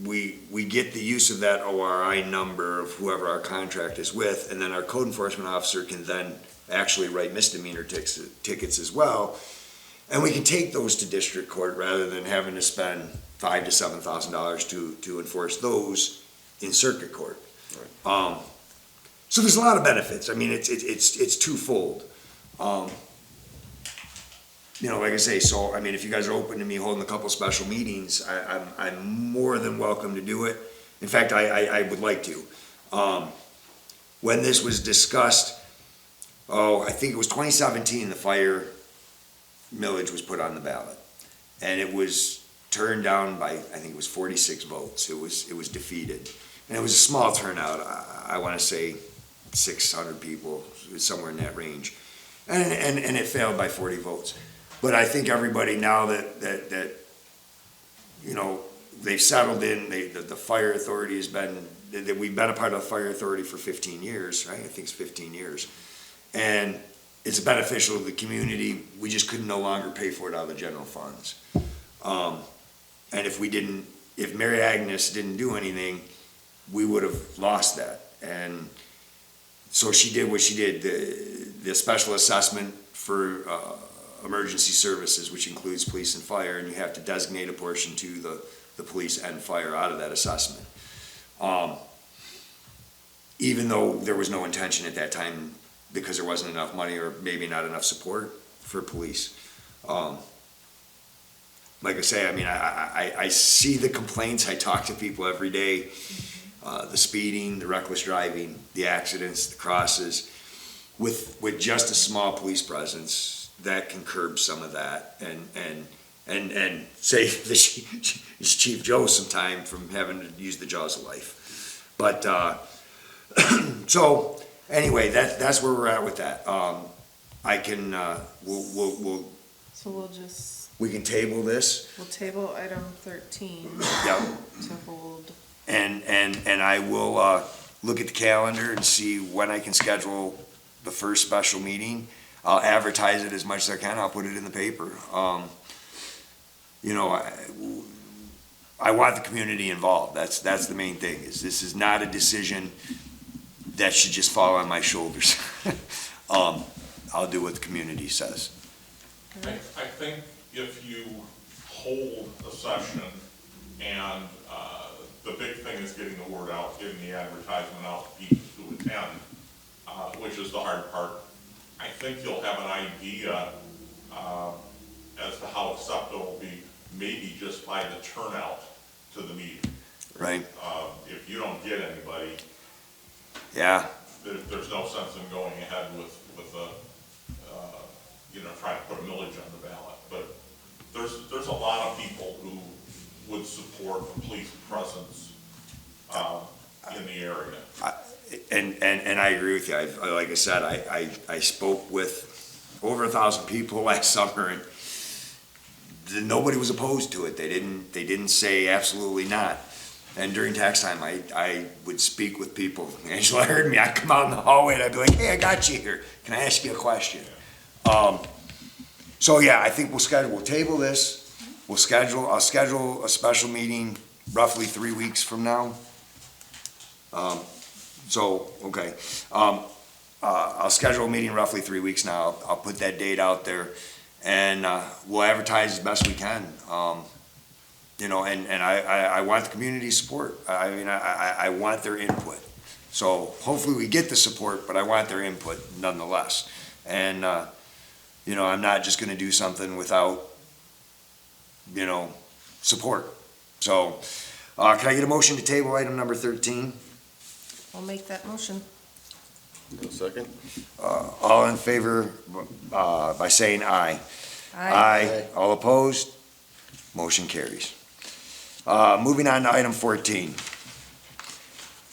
we get the use of that ORI number of whoever our contract is with, and then our code enforcement officer can then actually write misdemeanor tickets as well. And we can take those to district court rather than having to spend $5,000 to $7,000 to enforce those in circuit court. So there's a lot of benefits. I mean, it's twofold. You know, like I say, so, I mean, if you guys are open to me holding a couple special meetings, I'm more than welcome to do it. In fact, I would like to. When this was discussed, I think it was 2017, the fire millage was put on the ballot. And it was turned down by, I think it was 46 votes. It was defeated. And it was a small turnout. I want to say 600 people, somewhere in that range. And it failed by 40 votes. But I think everybody now that you know, they've settled in, the fire authority has been, that we've been a part of the fire authority for 15 years, right? I think it's 15 years. And it's beneficial to the community. We just could no longer pay for it out of the general funds. And if Mary Agnes didn't do anything, we would have lost that. And so she did what she did. The special assessment for emergency services, which includes police and fire, and you have to designate a portion to the police and fire out of that assessment. Even though there was no intention at that time because there wasn't enough money or maybe not enough support for police. Like I say, I mean, I see the complaints. I talk to people every day. The speeding, the reckless driving, the accidents, the crosses. With just a small police presence, that can curb some of that and save the Chief Joe some time from having to use the jaws of life. But, so, anyway, that's where we're at with that. I can, So we can table this. we'll table item 13 Yep. to hold. And I will, look at the calendar and see when I can schedule the first special meeting. I'll advertise it as much as I can. I'll put it in the paper. You know, I want the community involved. That's the main thing. This is not a decision that should just fall on my shoulders. I'll do what the community says. I think if you hold a session and the big thing is getting the word out, getting the advertisement out to people who attend, which is the hard part. I think you'll have an idea as to how acceptable it will be, maybe just by the turnout to the meeting. Right? If you don't get anybody, Yeah. there's no sense in going ahead with trying to put a millage on the ballot. But there's a lot of people who would support the police presence in the area. And I agree with you. Like I said, I spoke with over 1,000 people last summer, and nobody was opposed to it. They didn't say absolutely not. And during tax time, I would speak with people. Angela heard me. I'd come out in the hallway and I'd be like, "Hey, I got you here. Can I ask you a question?" So yeah, I think we'll table this. I'll schedule a special meeting roughly 3 weeks from now. Okay. I'll schedule a meeting roughly 3 weeks now. I'll put that date out there, And we'll advertise as best we can. You know, and I want the community support. I mean, I want their input. So hopefully we get the support, but I want their input nonetheless. And, you know, I'm not just gonna do something without, you know, support. So, can I get a motion to table item number 13? I'll make that motion. No second? All in favor, by saying aye. Aye. All opposed? Motion carries. Moving on to item 14.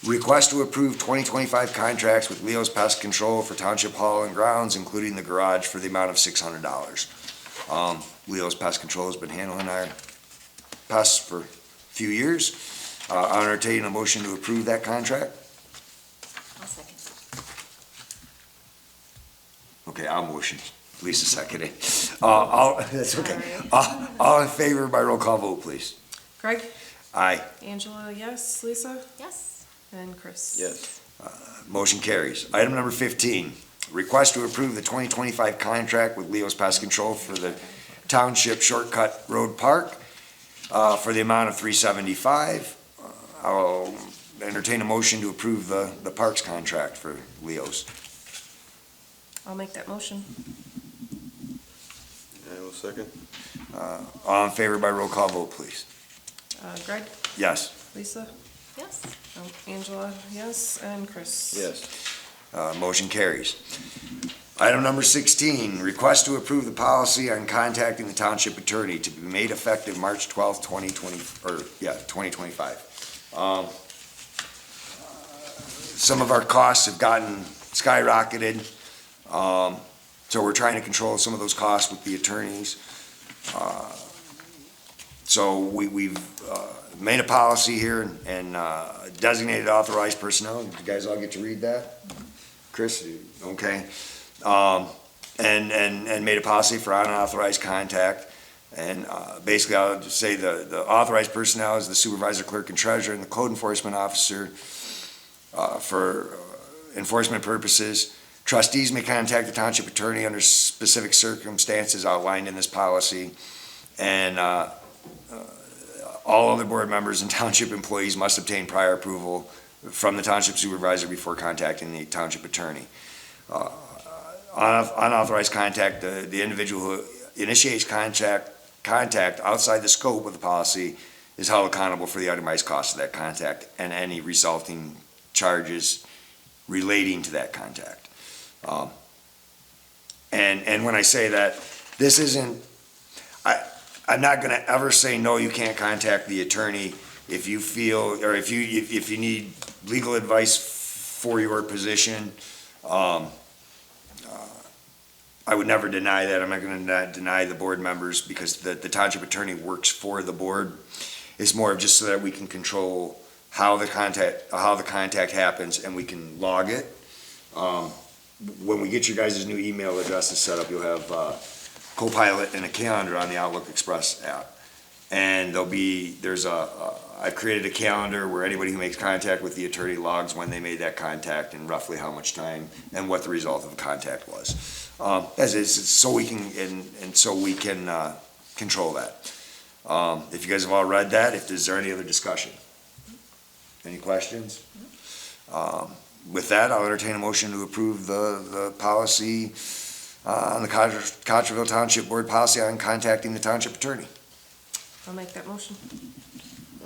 Request to approve 2025 contracts with Leo's Pest Control for Township Hall and Grounds, including the garage, for the amount of $600. Leo's Pest Control has been handling our pests for a few years. I'll entertain a motion to approve that contract. I'll second. Okay, I'll motion. Lisa seconded. That's okay. All in favor by roll call vote, please. Greg? Aye. Angela, yes. Lisa? Yes. And Chris? Yes. Motion carries. Item number 15, request to approve the 2025 contract with Leo's Pest Control for the Township Shortcut Road Park for the amount of $375. I'll entertain a motion to approve the parks contract for Leo's. I'll make that motion. I will second. All in favor by roll call vote, please. Greg? Yes. Lisa? Yes. Angela, yes. And Chris? Yes. Motion carries. Item number 16, request to approve the policy on contacting the township attorney to be made effective March 12th, 2025. Some of our costs have gotten skyrocketed, so we're trying to control some of those costs with the attorneys. So we've made a policy here and designated authorized personnel. Did you guys all get to read that? Chris, okay. And made a policy for unauthorized contact. And basically, I'll just say the authorized personnel is the supervisor, clerk, and treasurer, and the code enforcement officer for enforcement purposes. Trustees may contact the township attorney under specific circumstances outlined in this policy. And all other board members and township employees must obtain prior approval from the township supervisor before contacting the township attorney. Unauthorized contact, the individual who initiates contact outside the scope of the policy is held accountable for the itemized cost of that contact and any resulting charges relating to that contact. And when I say that, this isn't, I'm not gonna ever say, no, you can't contact the attorney if you feel, or if you need legal advice for your position. I would never deny that. I'm not gonna deny the board members because the township attorney works for the board. It's more of just so that we can control how the contact happens and we can log it. When we get your guys' new email addresses set up, you'll have Copilot and a calendar on the Outlook Express app. And I've created a calendar where anybody who makes contact with the attorney logs when they made that contact and roughly how much time and what the result of the contact was. So we can control that. If you guys have all read that, is there any other discussion? Any questions? With that, I'll entertain a motion to approve the policy on the Cottrellville Township Board policy on contacting the township attorney. I'll make that motion.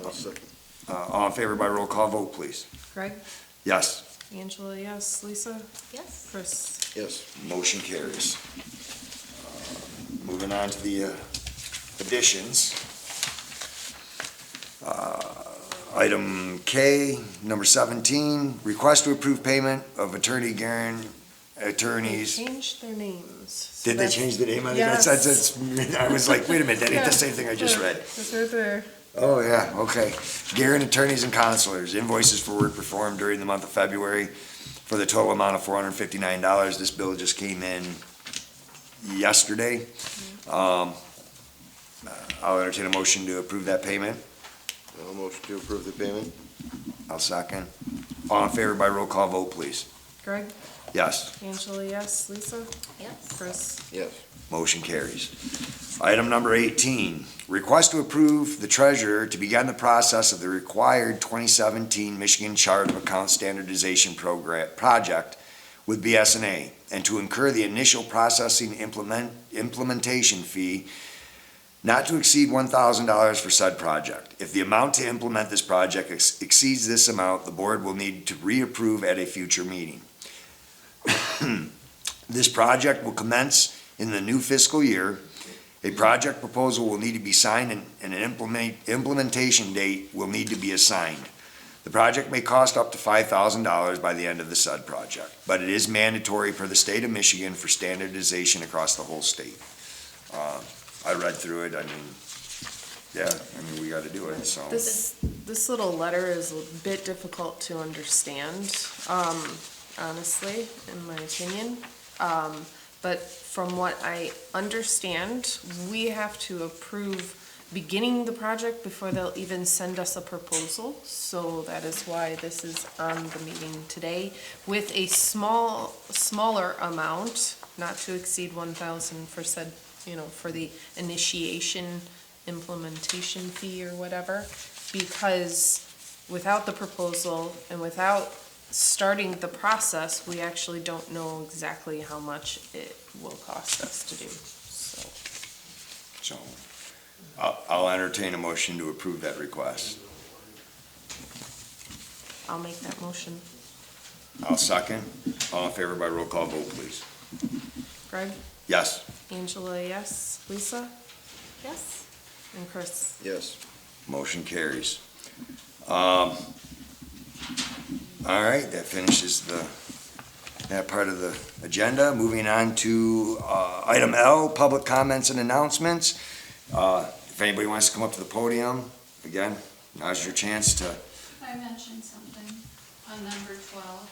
I'll second. All in favor by roll call vote, please. Greg? Yes. Angela, yes. Lisa? Yes. Chris? Yes. Motion carries. Moving on to the additions. Item K, number 17, request to approve payment of attorneys. They changed their names. Did they change the name on it? Yes. I was like, wait a minute, that ain't the same thing I just read. It's right there. Oh, yeah, okay. Guerin Attorneys and Counselors, invoices for work performed during the month of February for the total amount of $459. This bill just came in yesterday. I'll entertain a motion to approve that payment. I'll motion to approve the payment. I'll second. All in favor by roll call vote, please. Greg? Yes. Angela, yes. Lisa? Yes. Chris? Yes. Motion carries. Item number 18, request to approve the treasurer to begin the process of the required 2017 Michigan Chart of Account Standardization project with BSNA, and to incur the initial processing implementation fee not to exceed $1,000 for said project. If the amount to implement this project exceeds this amount, the board will need to reapprove at a future meeting. This project will commence in the new fiscal year. A project proposal will need to be signed and an implementation date will need to be assigned. The project may cost up to $5,000 by the end of the said project, but it is mandatory for the state of Michigan for standardization across the whole state. I read through it, we gotta do it, so. This little letter is a bit difficult to understand, honestly, in my opinion. But from what I understand, we have to approve beginning the project before they'll even send us a proposal. So that is why this is on the meeting today with a smaller amount, not to exceed 1,000 for said, for the initiation implementation fee or whatever. Because without the proposal and without starting the process, we actually don't know exactly how much it will cost us to do, so. So, I'll entertain a motion to approve that request. I'll make that motion. I'll second. All in favor by roll call vote, please. Greg? Yes. Angela, yes. Lisa? Yes. And Chris? Yes. Motion carries. All right, that finishes that part of the agenda. Moving on to item L, public comments and announcements. If anybody wants to come up to the podium, again, now's your chance to. I mentioned something on number 12.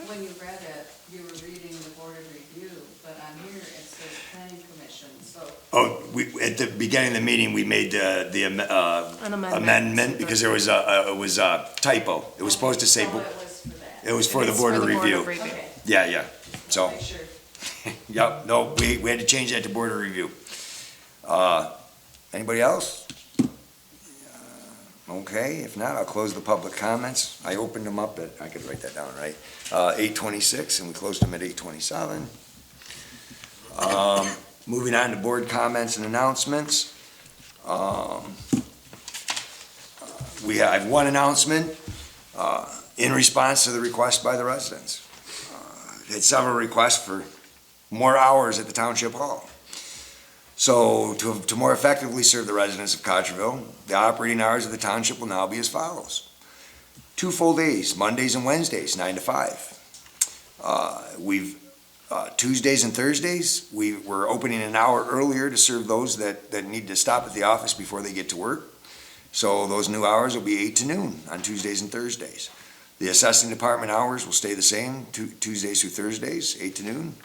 When you read it, you were reading the Board of Review, but on here it says Planning Commission, so. Oh, at the beginning of the meeting, we made the An amendment because there was it was a typo. It was supposed to say, So it was for that. it was for the Board of Review. Okay. Yeah, so. Make sure. Yep, no, we had to change that to Board of Review. Anybody else? Okay, if not, I'll close the public comments. I opened them up I could write that down, right? 8:26, and we closed them at 8:27. Moving on to board comments and announcements. I have one announcement, in response to the request by the residents. Had several requests for more hours at the Township Hall. So to more effectively serve the residents of Cottrellville, the operating hours of the township will now be as follows. 2 full days, Mondays and Wednesdays, 9 to 5. Tuesdays and Thursdays, we're opening an hour earlier to serve those that need to stop at the office before they get to work. So those new hours will be 8 to noon on Tuesdays and Thursdays. The assessing department hours will stay the same, Tuesdays through Thursdays, 8 to noon.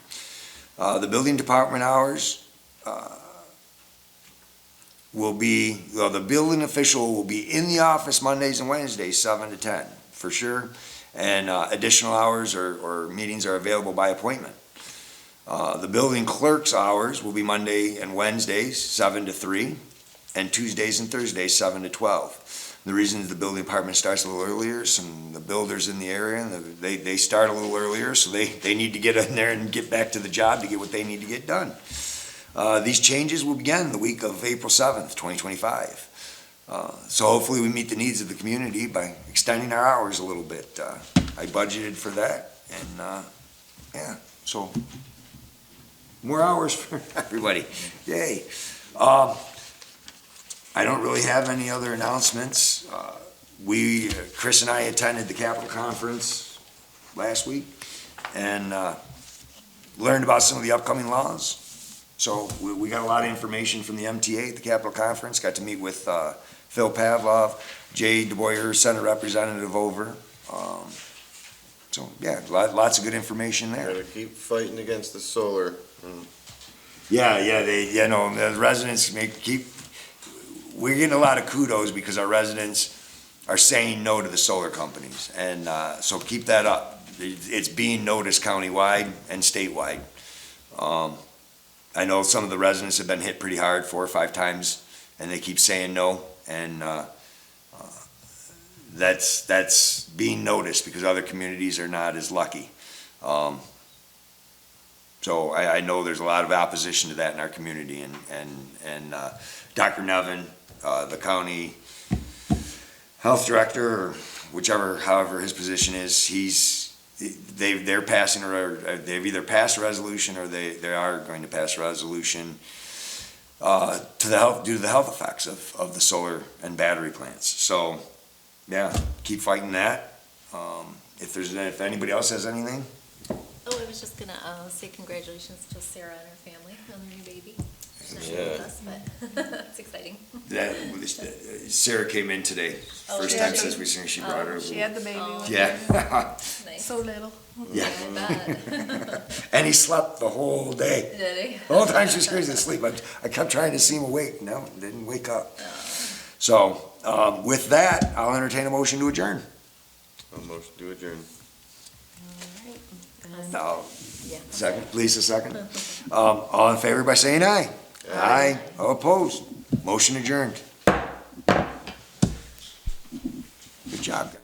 The building department hours the building official will be in the office Mondays and Wednesdays, 7 to 10, for sure. And additional hours or meetings are available by appointment. The building clerk's hours will be Monday and Wednesdays, 7 to 3, and Tuesdays and Thursdays, 7 to 12. The reason the building department starts a little earlier, the builders in the area, they start a little earlier, so they need to get in there and get back to the job to get what they need to get done. These changes will begin the week of April 7th, 2025. So hopefully we meet the needs of the community by extending our hours a little bit. I budgeted for that, and so more hours for everybody. Yay. I don't really have any other announcements. Chris and I attended the Capitol Conference last week and learned about some of the upcoming laws. So we got a lot of information from the MTA at the Capitol Conference, got to meet with Phil Pavlov, Jay DeBoyer, Senate Representative over. So, yeah, lots of good information there. Gotta keep fighting against the solar. The residents we're getting a lot of kudos because our residents are saying no to the solar companies. And so keep that up. it's being noticed countywide and statewide. I know some of the residents have been hit pretty hard 4 or 5 times, and they keep saying no, and that's being noticed because other communities are not as lucky. So I know there's a lot of opposition to that in our community, and Dr. Nevin, the county health director, or however his position is, they're passing, or they've either passed a resolution or they are going to pass a resolution due to the health effects of the solar and battery plants. So, yeah, keep fighting that. If anybody else has anything? Oh, I was just gonna say congratulations to Sarah and her family on their new baby. She's not Yeah. with us, but it's exciting. Sarah came in today. Oh, First did time she? since we seen her, she brought her. She had the baby Oh. with her. Yeah. Nice. So little. Yeah. I bet. And he slept the whole day. Did he? The whole time she was crazy asleep. I kept trying to see him awake. No, didn't wake up. So, with that, I'll entertain a motion to adjourn. A motion to adjourn. No, Yeah. second, Lisa, second. All in favor by saying aye. Aye. All opposed. Motion adjourned. Good job, guys.